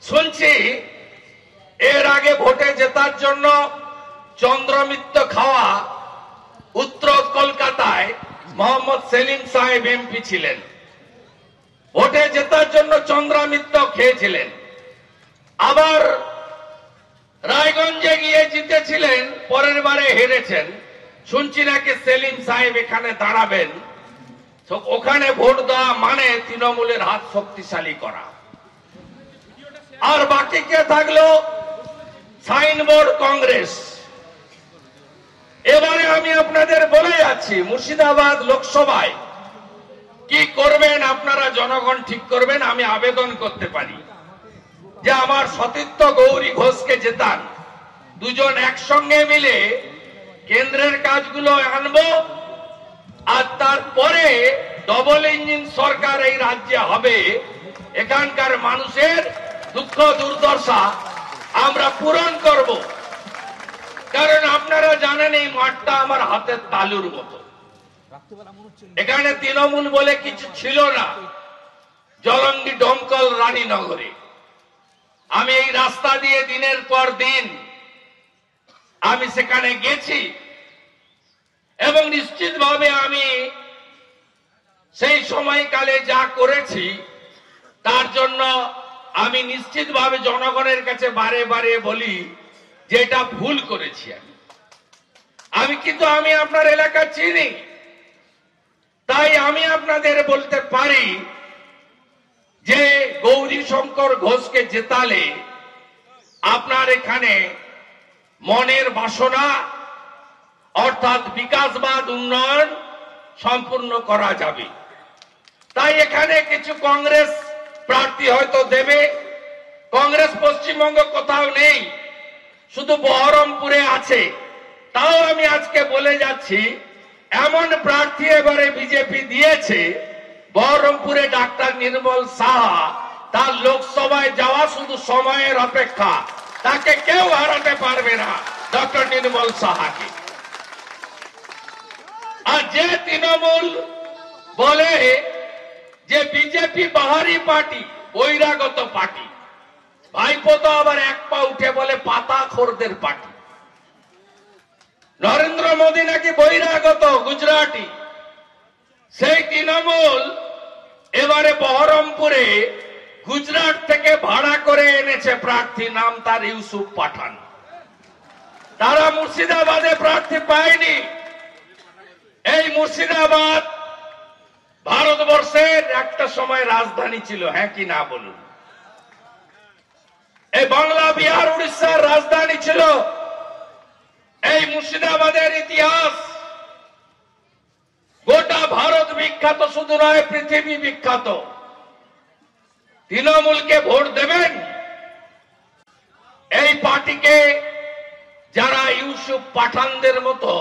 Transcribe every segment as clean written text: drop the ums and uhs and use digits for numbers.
শুনছি এর আগে ভোটে জেতার জন্য চন্দ্রমিত্র খাওয়া উত্তর কলকাতায় মোহাম্মদ সেলিম সাহেব এমপি ছিলেন। ভোটে জেতার জন্য চন্দ্রমিত্র খেয়েছিলেন। আবার রায়গঞ্জে গিয়ে জিতেছিলেন, পরের বারে হেরেছেন। শুনছি নাকি সেলিম সাহেব এখানে দাঁড়াবেন। ওখানে ভোট দেওয়া মানে তৃণমূলের হাত শক্তিশালী করা। আর বাকি কে থাকলো? সাইনবোর্ড কংগ্রেস। এবারে আমি আপনাদের বলে যাচ্ছি, মুর্শিদাবাদ লোকসভায় কি করবেন আপনারা জনগণ ঠিক করবেন। আমি আবেদন করতে পারি যে আমার সতীর্থ গৌরী ঘোষকে জেতান, দুজন একসঙ্গে মিলে কেন্দ্রের কাজগুলো আনবো, আর তারপরে ডবল ইঞ্জিন সরকার এই রাজ্যে হবে। এখানকার মানুষের দুঃখ দুর্দশা আমরা পূরণ করব। কারণ আপনারা জানেন এই মাঠটা আমার হাতের তালুর মতো। এখানে তৃণমূল বলে কিছু ছিল না। জলঙ্গি, ডমকল, রানীনগরে আমি এই রাস্তা দিয়ে দিনের পর দিন আমি সেখানে গেছি এবং নিশ্চিতভাবে আমি সেই সময়কালে যা করেছি তার জন্য আমি নিশ্চিতভাবে জনগণের কাছে বারে বারে বলি যে এটা ভুল করেছি আমি কিন্তু আমি আপনার এলাকা চিনি, তাই আমি আপনাদের বলতে পারি যে গৌরী শঙ্কর ঘোষকে জেতালে আপনার এখানে মনের বাসনা অর্থাৎ বিকাশবাদ উন্নয়ন সম্পূর্ণ করা যাবে। তাই এখানে কিছু কংগ্রেস প্রার্থী হয়তো দেবে। কংগ্রেস পশ্চিমবঙ্গ কোথাও নেই, শুধু বহরমপুরে আছে। তাও আমি আজকে বলে যাচ্ছি, এমন প্রার্থী এবারে বিজেপি দিয়েছে বহরমপুরে ডাক্তার নির্মল সাহা। তার লোকসভায় যাওয়া শুধু সময়ের অপেক্ষা, তাকে কেউ হারাতে পারবে না ডক্টর নির্মল সাহাকে। আর যে তৃণমূল বলে যে বিজেপি বাহারি পার্টি, বহিরাগত পার্টি, ভাইপো তো আবার এক পা উঠে বলে পাতাখোরদের পার্টি। নরেন্দ্র মোদী নাকি বহিরাগত গুজরাটি। সেই তৃণমূল এবারে বহরমপুরে গুজরাট থেকে ভাড়া করে এনেছে প্রার্থী, নাম তার ইউসুফ পাঠান। তারা মুর্শিদাবাদে প্রার্থী পায়নি। এই মুর্শিদাবাদ ভারতবর্ষের একটা সময় রাজধানী ছিল, হ্যাঁ কি না বলুন? এই বাংলা, বিহার, উড়িষ্যার রাজধানী ছিল। এই মুর্শিদাবাদের ইতিহাস গোটা ভারত বিখ্যাত, শুধু নয় পৃথিবী বিখ্যাত। তৃণমূলকে ভোট দেবেন। এই পার্টিকে যারা ইউসুফ পাঠানদের মতো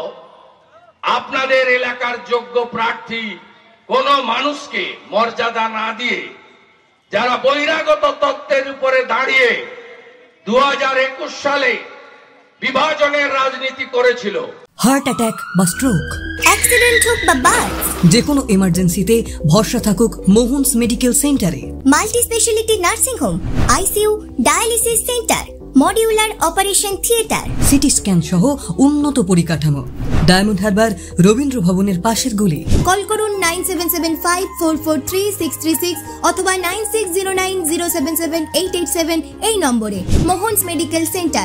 আপনাদের এলাকার যোগ্য প্রার্থী কোন মানুষকে মর্যাদা না দিয়ে যারা বহিরাগত তত্ত্বের উপরে দাঁড়িয়ে 2021 সালে বিভাজনের রাজনীতি করেছিল। হার্ট অ্যাটাক বা স্ট্রোক, অ্যাক্সিডেন্ট হোক বা বাস, যে কোনো এমার্জেন্সিতে ভরসা থাকুক মোহনস মেডিকেল সেন্টারে। Multi speciality nursing home, ICU, dialysis centre, modular operation theatre, CT scan সহ উন্নত পরিকাঠামো। ডায়মন্ড হারবার রবীন্দ্র ভবনের পাশের গলি। কল করুন 9775443636 অথবা 9609077887 এই নম্বরে। Mohan's medical centre.